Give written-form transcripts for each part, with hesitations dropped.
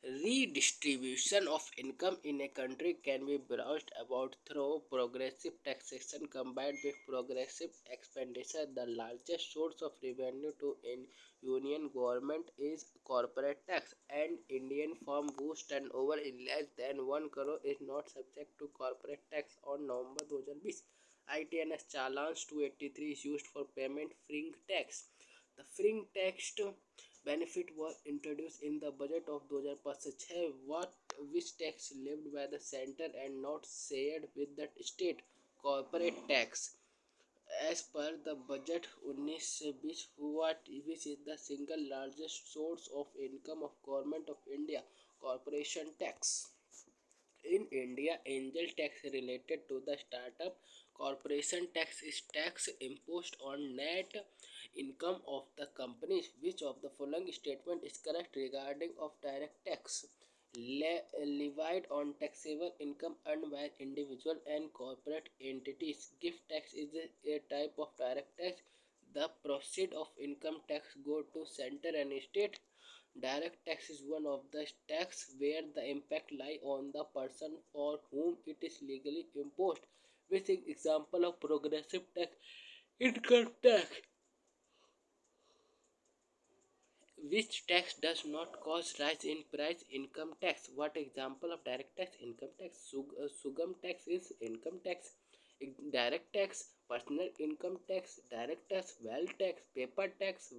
Redistribution of income in a country can be brought about through progressive taxation combined with progressive expenditure. The largest source of revenue to an union government is corporate tax. An Indian firm whose turnover is less than 1 crore is not subject to corporate tax. On November 2020, ITNS Challenge 283 is used for payment freeing tax. The freeing tax benefit was introduced in the budget of 2005 what which tax levied by the center and not shared with the state. Corporate tax as per the budget 1920 what which is the single largest source of income of government of India. Corporation tax in India, angel tax related to the startup. Corporation tax is tax imposed on net income of the companies. Which of the following statement is correct regarding of direct tax? Levied on taxable income earned by individual and corporate entities. Gift tax is a type of direct tax. The proceed of income tax go to center and state. Direct tax is one of the tax where the impact lie on the person for whom it is legally imposed. Which is example of progressive tax? Income tax. Which tax does not cause rise in price? Income tax. What example of direct tax? Income tax. Sugam tax is income tax. Direct tax, personal income tax, direct tax, wealth tax, paper tax,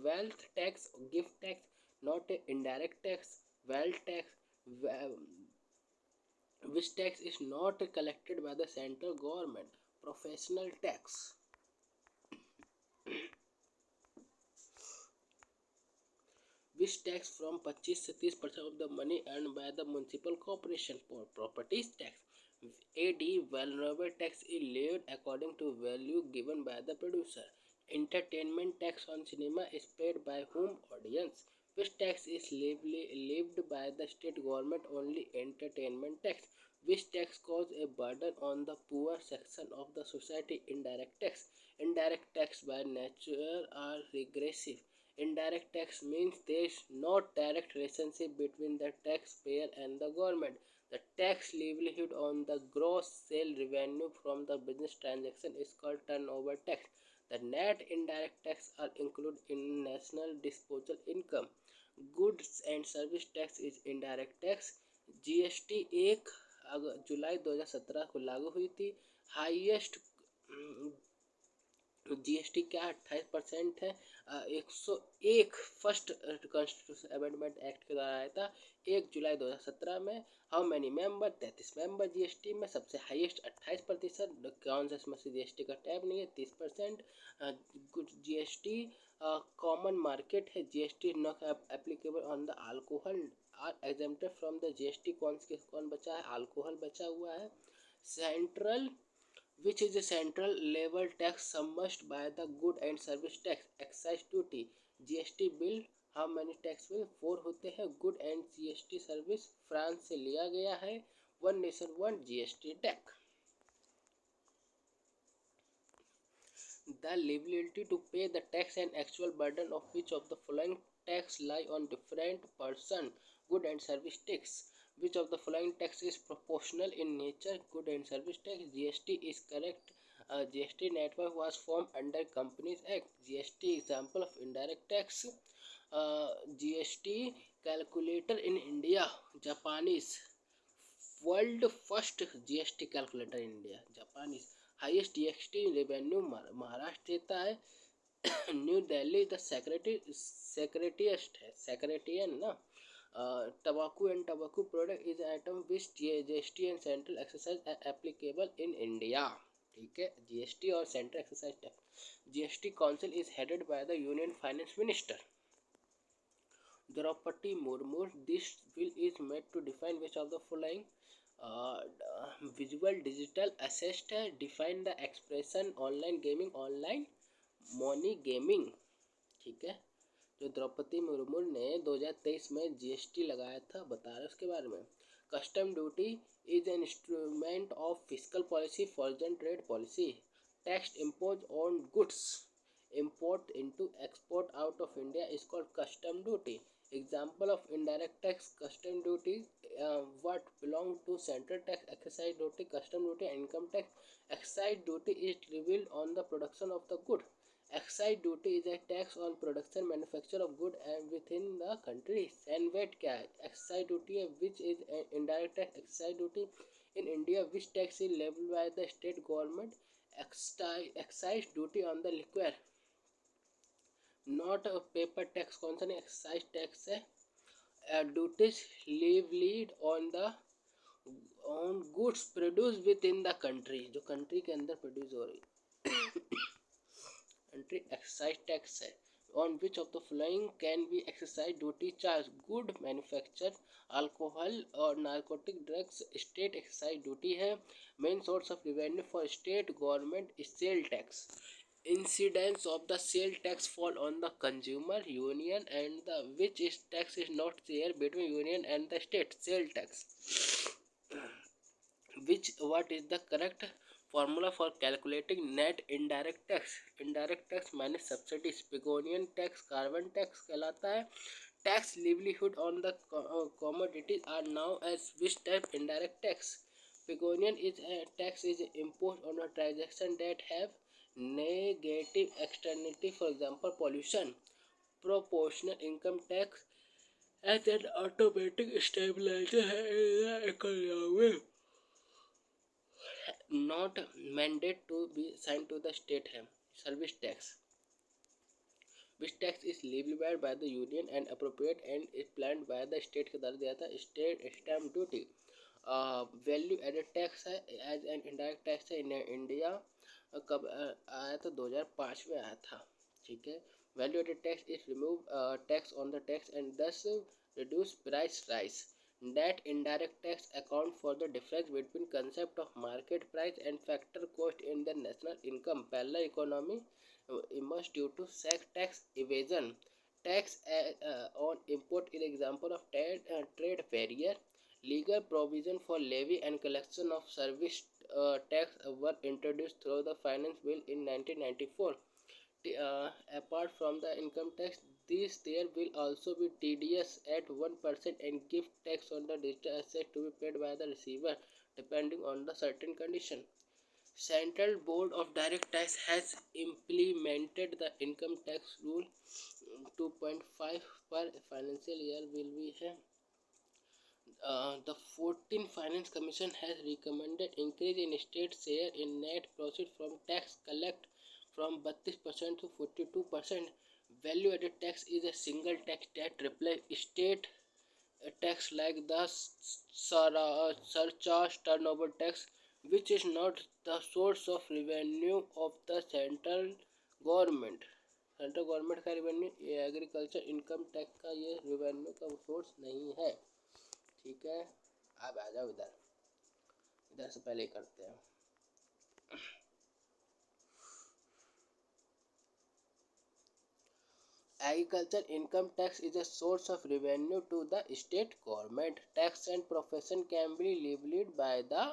wealth tax, gift tax, not a indirect tax, wealth tax, which tax is not collected by the central government. Professional tax. Which tax from 25 से 30% of the money earned by the municipal corporation. For properties tax. AD vulnerable tax is levied according to value given by the producer. Entertainment tax on cinema is paid by whom? Audience. Which tax is levied by the state government? Only entertainment tax. Which tax cause a burden on the poor section of the society? Indirect tax. Indirect tax by nature are regressive. Indirect tax means there is no direct relationship between the taxpayer and the government. The tax livelihood on the gross sale revenue from the business transaction is called turnover tax. The net indirect tax are included in national disposable income. Goods and service tax is indirect tax. GST 1 जुलाई 2017 को लागू हुई थी. Highest GST क्या 28% है. 101 first constitution amendment act के द्वारा आया था 1 जुलाई 2017 में. How many member? 33 member GST में. सबसे हाईएस्ट 28%. कौन सा इसमें से जीएसटी का टैब नहीं है? 30%. जीएसटी कॉमन मार्केट है. GST not applicable on the alcohol are exempted from the GST. कौन बचा है? अल्कोहल बचा हुआ है. Central which is a central level tax summoned by the good and service tax. Excise duty. GST bill how many tax bill? 4 होते हैं. Good and GST service France से लिया गया है. One nation one GST tax. The liability to pay the tax and actual burden of which of the following tax lie on different person? Good and service tax. Which of the following tax is proportional in nature? Good and service tax. GST is correct. GST network was formed under Companies Act. GST example of indirect tax. GST calculator in India. Japanese. World first GST calculator in India. Japanese. Highest GST revenue Maharashtra देता है. New Delhi the सेक्रेटरीस्ट है. सेक्रेटेरियन ना. tobacco and tobacco product is an item which GST and central excise applicable in India. ठीक है. GST और central excise tax. GST council is headed by the union finance minister. Draupadi Murmu. This bill is made to define which of the following visual digital assist है. Define the expression online gaming online money gaming. ठीक है. जो द्रौपदी मुर्मू ने 2023 में GST लगाया था बता रहे उसके बारे में. Custom duty is an instrument of physical policy foreign trade policy. Tax impose on goods import into export out of India is called custom duty. Example of indirect tax: custom duty, what belong to central tax, excise duty, custom duty, and income tax. Excise duty is levied on the production of the good. Excise duty is a tax on production, manufacture of good and within the country. And VAT क्या है? Excise duty है, which is an indirect tax. Excise duty in India, which tax is levied by the state government. Excise duty on the liquor, not paper tax. कौन सा नहीं, excise tax है. Duties levied on the on goods produced within the country, जो country के अंदर produce हो रही country. Excise tax है. on which of the following can be excise duty charge? Good manufacture, alcohol और narcotic drugs. State excise duty है. Main source of revenue for state government is sale tax. Incidence of the sale tax fall on the consumer, union, and the which is tax is not shared between union and the state. Sale tax. Which what is the correct formula for calculating net indirect tax? Indirect tax minus subsidies. Pigonian tax, carbon tax कहलाता है. Tax livelihood on the commodities are now as which type? Indirect tax. Pigonian is a tax is imposed on a transaction that have negative externality, for example pollution. Proportional income tax as an automatic stabilizer है in the economy, not mandate to be assigned to the state है. Service tax, which tax is levied by the union and appropriate and is planned by the state के द्वारा दिया था. State stamp duty. Value added tax है as an indirect tax है in India. कब आया था? 2005 में आया था. ठीक है. Value added tax is remove tax on the tax and thus reduce price rise. That indirect tax account for the difference between concept of market price and factor cost in the national income. पहला economy emerged due to tax evasion. Tax on import is example of trade barrier. Legal provision for levy and collection of service tax were introduced through the Finance Bill in 1994. Apart from the income tax, there will also be TDS at 1% and gift tax on the digital asset to be paid by the receiver, depending on the certain condition. Central Board of Direct Tax has implemented the income tax rule 2.5 per financial year will be है. The 14th Finance Commission has recommended increase in state share in net profit from tax collect from 32% to 42%. Value added tax is a single tax that replaces state tax like the surcharge turnover tax, which is not the source of revenue of the central government. Central government का revenue, ये agriculture income tax का ये revenue का source नहीं है. ठीक है. अब आ जाओ इधर. इधर से पहले करते हैं. Agriculture income tax is a source of revenue to the state government. Tax and profession can be levied by the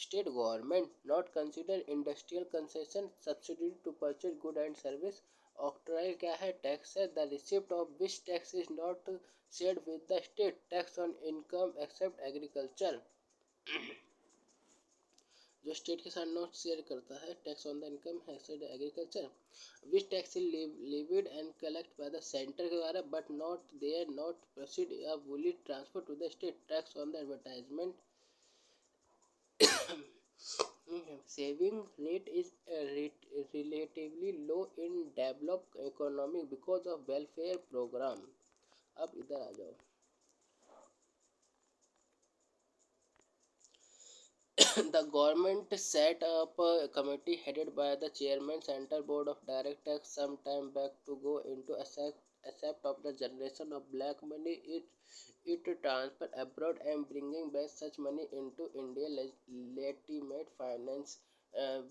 state government. Not considered industrial concession, subsidy to purchase good and service. Octroi क्या है? Tax है. The receipt of which tax is not shared with the state. Tax on income except agriculture. जो state के साथ not share करता है. Tax on the income except agriculture. Which tax is levied and collect by the center के द्वारा but not there not proceed या fully transfer to the state. Tax on the advertisement. Saving rate is relatively low in developed economy because of welfare program. अब इधर आ जाओ. The government set up a committee headed by the chairman Central Board of Directors some time back to go into accept of the generation of black money, it transfer abroad and bringing back such money into India legitimate finance,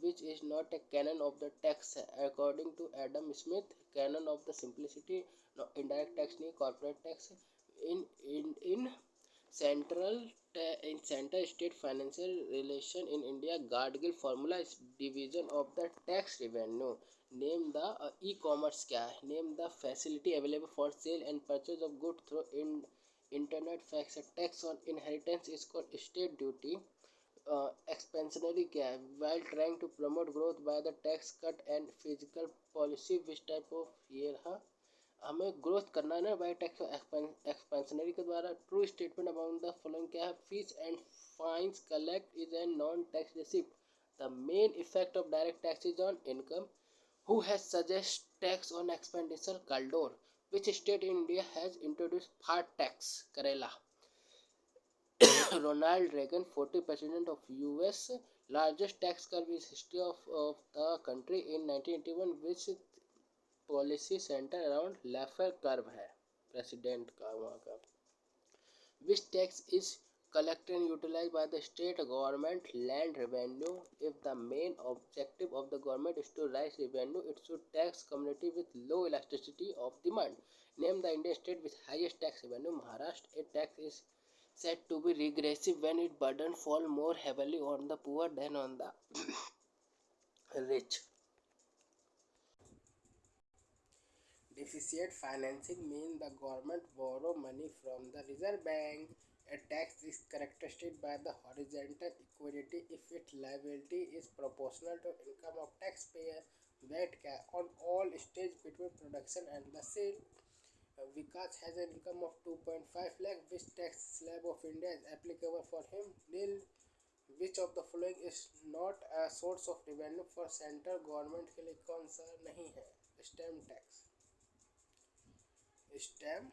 which is not a canon of the tax. According to Adam Smith, canon of the simplicity, no, indirect tax नहीं, corporate tax. In central in center state financial relation in India, Gadgil formula is division of the tax revenue. Name the e-commerce क्या है? Name the facility available for sale and purchase of good through in internet fax tax on inheritance is called state duty. Expansionary क्या है? While trying to promote growth by the tax cut and physical policy which type of ये रहा? हमें growth करना है ना bye tax expansionary के द्वारा। True statement about the following क्या है? Fees and fines collect is an non tax receipt. The main effect of direct tax is on income. Who has suggested tax on expenditure? Kaldor. Which state in India has introduced fat tax? Kerala. Ronald Reagan, 40 president of US, largest tax curve is history of the country in 1981, which policy center around Laffer curve है president का वहाँ का। Which tax is collected and utilized by the state government? Land revenue. If the main objective of the government is to raise revenue, it should tax community with low elasticity of demand. Name the Indian state with highest tax revenue. Maharashtra. A tax is said to be regressive when its burden fall more heavily on the poor than on the rich. Deficit financing means the government borrow money from the Reserve Bank. A tax is characterized by the horizontal equality if its liability is proportional to income of taxpayer. VAT cap on all stage between production and the sale. Vikas has an income of 2.5 lakh. Which tax slab of India is applicable for him? Nil. Which of the following is not a source of revenue for central government के लिए कौन सा नहीं है? Stamp tax. Stamp